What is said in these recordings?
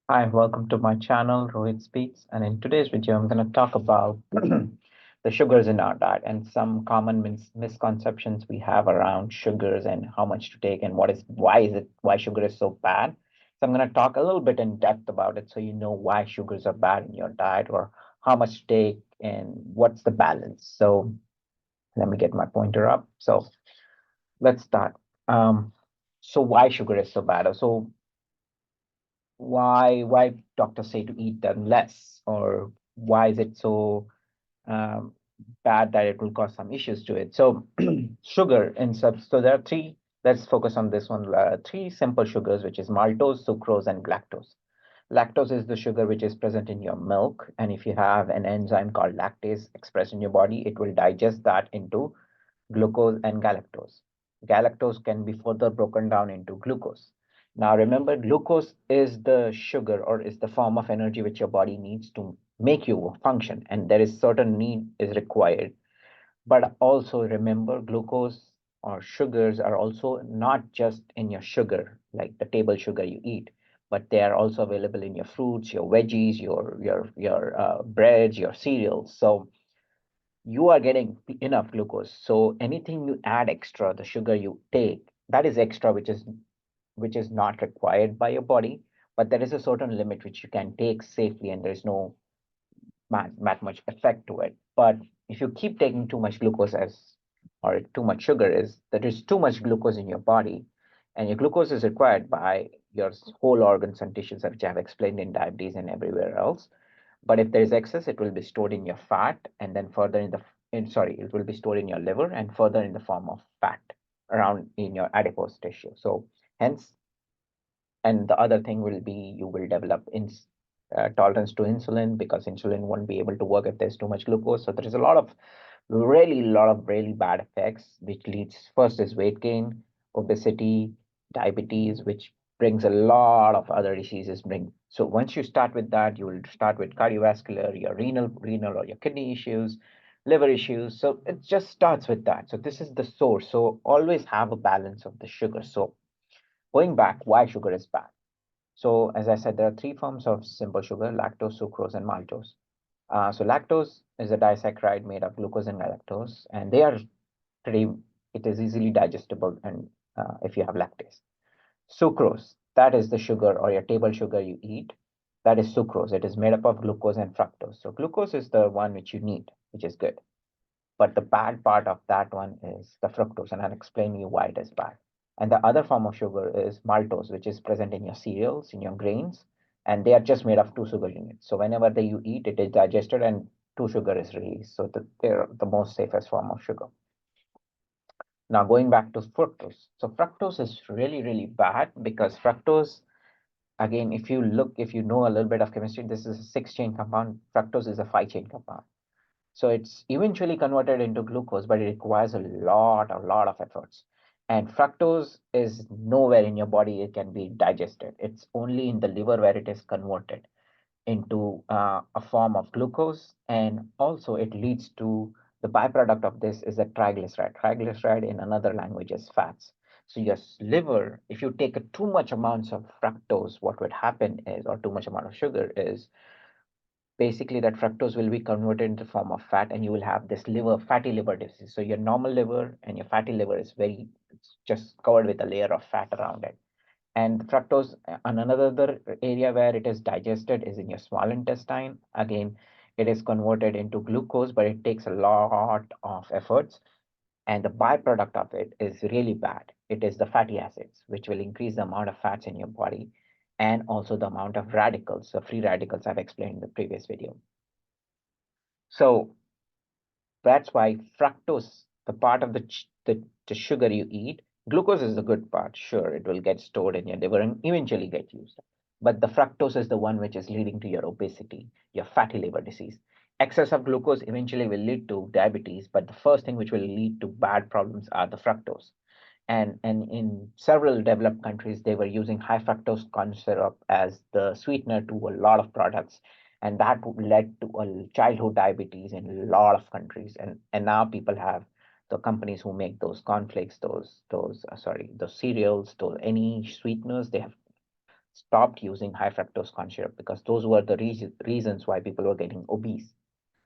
Hi, welcome to my channel, Rohit Speaks. And in today's video, I'm going to talk about the sugars in our diet and some common misconceptions we have around sugars and how much to take and why sugar is so bad. So I'm going to talk a little bit in depth about it so you know why sugars are bad in your diet or how much to take and what's the balance. So let me get my pointer up. So let's start. Um, so why sugar is so bad? So why doctors say to eat them less, or why is it so um, bad that it will cause some issues to it. So sugar in so there are three. Let's focus on this one. Three simple sugars, which is maltose, sucrose, and galactose. Lactose is the sugar which is present in your milk, and if you have an enzyme called lactase expressed in your body, it will digest that into glucose and galactose. Galactose can be further broken down into glucose. Now remember, glucose is the sugar or is the form of energy which your body needs to make you function, and there is certain need is required. But also remember, glucose or sugars are also not just in your sugar, like the table sugar you eat, but they are also available in your fruits, your veggies, your breads, your cereals. So you are getting enough glucose. So anything you add extra, the sugar you take, that is extra, which is not required by your body. But there is a certain limit which you can take safely, and there is no that much effect to it. But if you keep taking too much glucose or too much sugar is, there is too much glucose in your body, and your glucose is required by your whole organs and tissues, which I have explained in diabetes and everywhere else. But if there is excess, it will be stored in your fat, and then further it will be stored in your liver and further in the form of fat around in your adipose tissue. So hence, and the other thing will be you will develop tolerance to insulin, because insulin won't be able to work if there's too much glucose. So there is a lot of really bad effects, which leads first is weight gain, obesity, diabetes, which brings a lot of other diseases. So once you start with that, you will start with cardiovascular, your renal or your kidney issues, liver issues. So it just starts with that. So this is the source. So always have a balance of the sugar. So going back, why sugar is bad. So as I said, there are three forms of simple sugar: lactose, sucrose, and maltose. So lactose is a disaccharide made of glucose and galactose, and pretty, it is easily digestible, and if you have lactase. Sucrose, that is the sugar or your table sugar you eat. That is sucrose. It is made up of glucose and fructose. So glucose is the one which you need, which is good. But the bad part of that one is the fructose, and I'll explain you why it is bad. And the other form of sugar is maltose, which is present in your cereals, in your grains, and they are just made of two sugar units. So whenever you eat, it is digested and two sugar is released. So they're the most safest form of sugar. Now going back to fructose. So fructose is really, really bad because fructose, again, if you know a little bit of chemistry, this is a six-chain compound. Fructose is a five-chain compound. So it's eventually converted into glucose, but it requires a lot of efforts. And fructose is nowhere in your body it can be digested. It's only in the liver where it is converted into a form of glucose. And also it leads to the byproduct of this is a triglyceride. Triglyceride in another language is fats. So your liver, if you take a too much amounts of fructose, what would happen is, or too much amount of sugar is, basically that fructose will be converted into the form of fat, and you will have this fatty liver disease. So your normal liver and your fatty liver it's just covered with a layer of fat around it. And fructose, on another area where it is digested is in your small intestine. Again, it is converted into glucose, but it takes a lot of efforts. And the byproduct of it is really bad. It is the fatty acids, which will increase the amount of fats in your body and also the amount of radicals, so free radicals I've explained in the previous video. So that's why fructose, the part of the sugar you eat, glucose is the good part. Sure, it will get stored in your liver and eventually get used. But the fructose is the one which is leading to your obesity, your fatty liver disease. Excess of glucose eventually will lead to diabetes, but the first thing which will lead to bad problems are the fructose. And in several developed countries, they were using high fructose corn syrup as the sweetener to a lot of products, and that led to a childhood diabetes in a lot of countries. And now people have the companies who make those cornflakes, those cereals, those any sweeteners, they have stopped using high fructose corn syrup because those were the reasons why people were getting obese.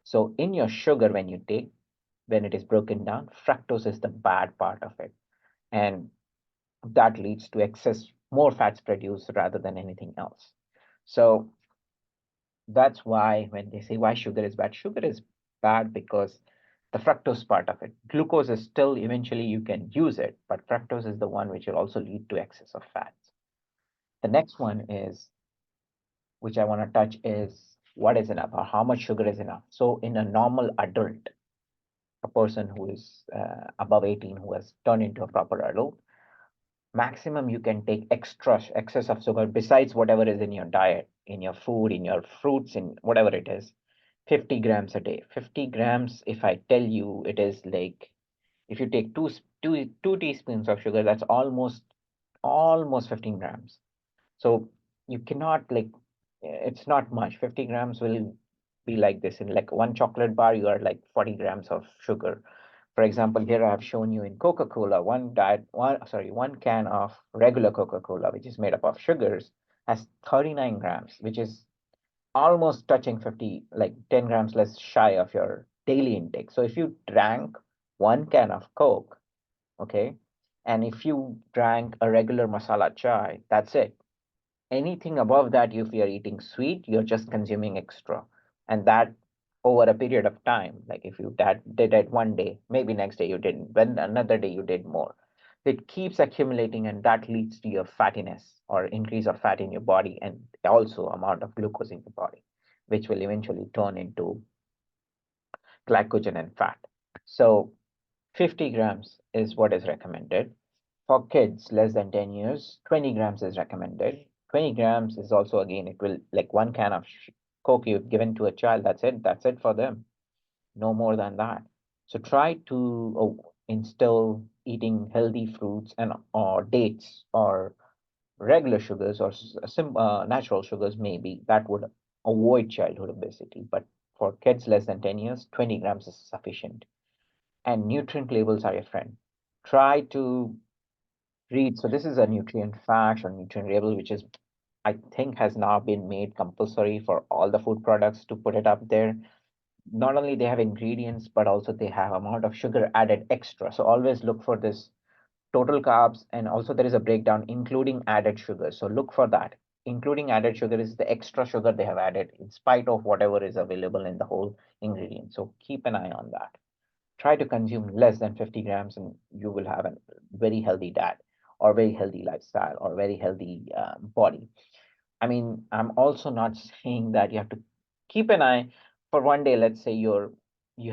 So in your sugar, when it is broken down, fructose is the bad part of it. And that leads to excess, more fats produced rather than anything else. So that's why when they say why sugar is bad because the fructose part of it. Glucose is still eventually you can use it, but fructose is the one which will also lead to excess of fats. The next one is, which I want to touch, is what is enough or how much sugar is enough. So in a normal adult, a person who is above 18 who has turned into a proper adult, maximum you can take excess of sugar besides whatever is in your diet, in your food, in your fruits, in whatever it is, 50 grams a day. 50 grams, if I tell you, it is like if you take two teaspoons of sugar, that's almost 15 grams. So you cannot like, it's not much. 50 grams will be like this. In like one chocolate bar, you are like 40 grams of sugar. For example, here I have shown you in Coca-Cola, one can of regular Coca-Cola, which is made up of sugars, has 39 grams, which is almost touching 50, like 10 grams less shy of your daily intake. So if you drank one can of Coke, okay, and if you drank a regular masala chai, that's it. Anything above that, if you're eating sweet, you're just consuming extra. And that over a period of time, like if you did it one day, maybe next day you didn't, then another day you did more. It keeps accumulating and that leads to your fattiness or increase of fat in your body and also amount of glucose in your body, which will eventually turn into glycogen and fat. So 50 grams is what is recommended. For kids less than 10 years, 20 grams is recommended. 20 grams is also, again, it will like one can of Coke you've given to a child. That's it for them. No more than that. So try to instill eating healthy fruits and or dates or regular sugars or natural sugars, maybe that would avoid childhood obesity. But for kids less than 10 years, 20 grams is sufficient. And nutrient labels are your friend. Try to read. So this is a nutrient fact or nutrient label, which is, I think, has now been made compulsory for all the food products to put it up there. Not only they have ingredients, but also they have amount of sugar added extra. So always look for this total carbs, and also there is a breakdown including added sugar. So look for that. Including added sugar is the extra sugar they have added in spite of whatever is available in the whole ingredient. So keep an eye on that. Try to consume less than 50 grams and you will have a very healthy diet or very healthy lifestyle or very healthy body. I mean, I'm also not saying that you have to keep an eye for one day. Let's say you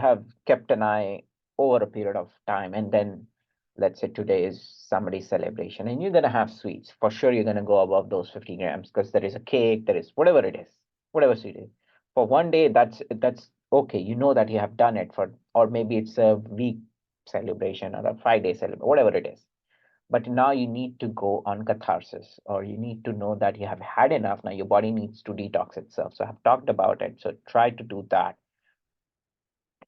have kept an eye over a period of time, and then let's say today is somebody's celebration, and you're gonna have sweets. For sure, you're gonna go above those 50 grams because there is a cake, there is whatever it is, whatever sweet it is. For one day, that's okay. You know that you have done it for, or maybe it's a week celebration or a 5 day celebration, whatever it is, but now you need to go on catharsis or you need to know that you have had enough. Now your body needs to detox itself. So I've talked about it. So try to do that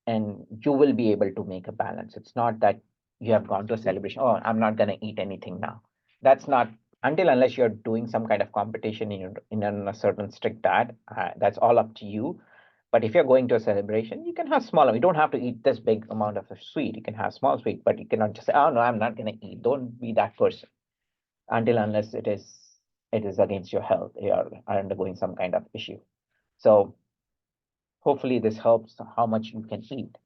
and you will be able to make a balance. It's not that you have gone to a celebration, oh, I'm not going to eat anything now. That's not, until unless you're doing some kind of competition in a certain strict diet, that's all up to you. But if you're going to a celebration, you can have smaller. You don't have to eat this big amount of a sweet. You can have small sweet, but you cannot just say, oh no, I'm not going to eat. Don't be that person until unless it is against your health, you are undergoing some kind of issue. So hopefully this helps how much you can eat.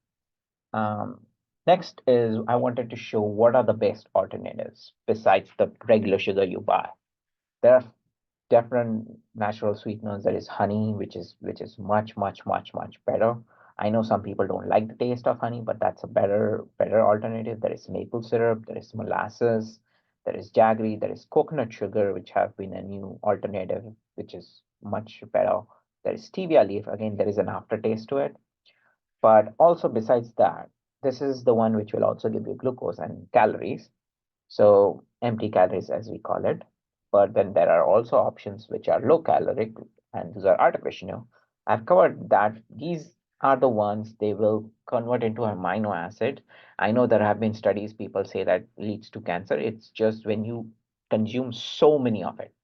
Next is I wanted to show what are the best alternatives besides the regular sugar you buy. There are different natural sweeteners. There is honey, which is much better. I know some people don't like the taste of honey, but that's a better alternative. There is maple syrup, there is molasses, there is jaggery, there is coconut sugar, which have been a new alternative, which is much better. There is stevia leaf. Again, there is an aftertaste to it. But also besides that, this is the one which will also give you glucose and calories. So empty calories as we call it. But then there are also options which are low caloric and these are artificial. I've covered that. These are the ones they will convert into amino acid. I know there have been studies, people say that leads to cancer. It's just when you consume so many of it.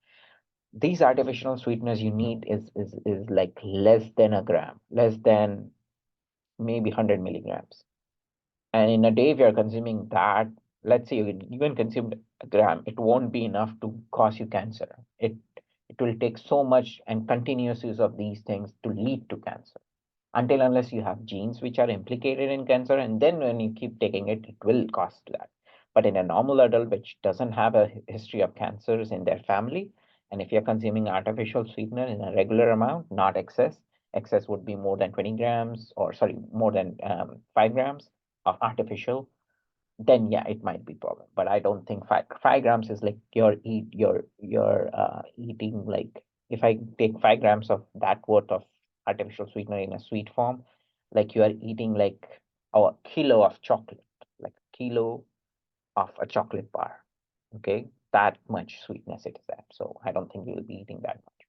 these artificial sweeteners you need is like less than a gram, less than maybe 100 milligrams. And in a day, if you're consuming that, let's say you even consumed a gram, it won't be enough to cause you cancer. It will take so much and continuous use of these things to lead to cancer. Until unless you have genes which are implicated in cancer, and then when you keep taking it, it will cause that. But in a normal adult which doesn't have a history of cancers in their family, and if you're consuming artificial sweetener in a regular amount, not excess, excess would be more than 20 grams, or sorry, more than 5 grams of artificial, then yeah, it might be problem. But I don't think 5 grams is like you're eating, like if I take 5 grams of that worth of artificial sweetener in a sweet form, like you are eating like a kilo of chocolate, like a kilo of a chocolate bar. Okay, that much sweetness it is at. So I don't think you'll be eating that much.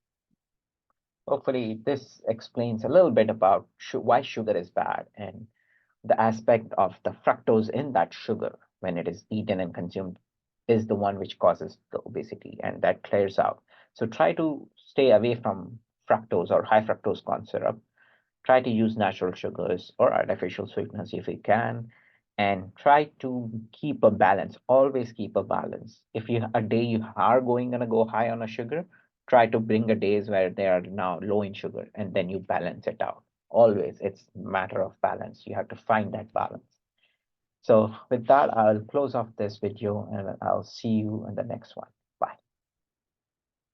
Hopefully, this explains a little bit about why sugar is bad and the aspect of the fructose in that sugar when it is eaten and consumed is the one which causes the obesity, and that clears out. So try to stay away from fructose or high fructose corn syrup. Try to use natural sugars or artificial sweeteners if you can, and try to keep a balance. Always keep a balance. If you a day you are gonna go high on a sugar, try to bring a days where they are now low in sugar, and then you balance it out. Always, it's a matter of balance. You have to find that balance. So with that, I'll close off this video and I'll see you in the next one.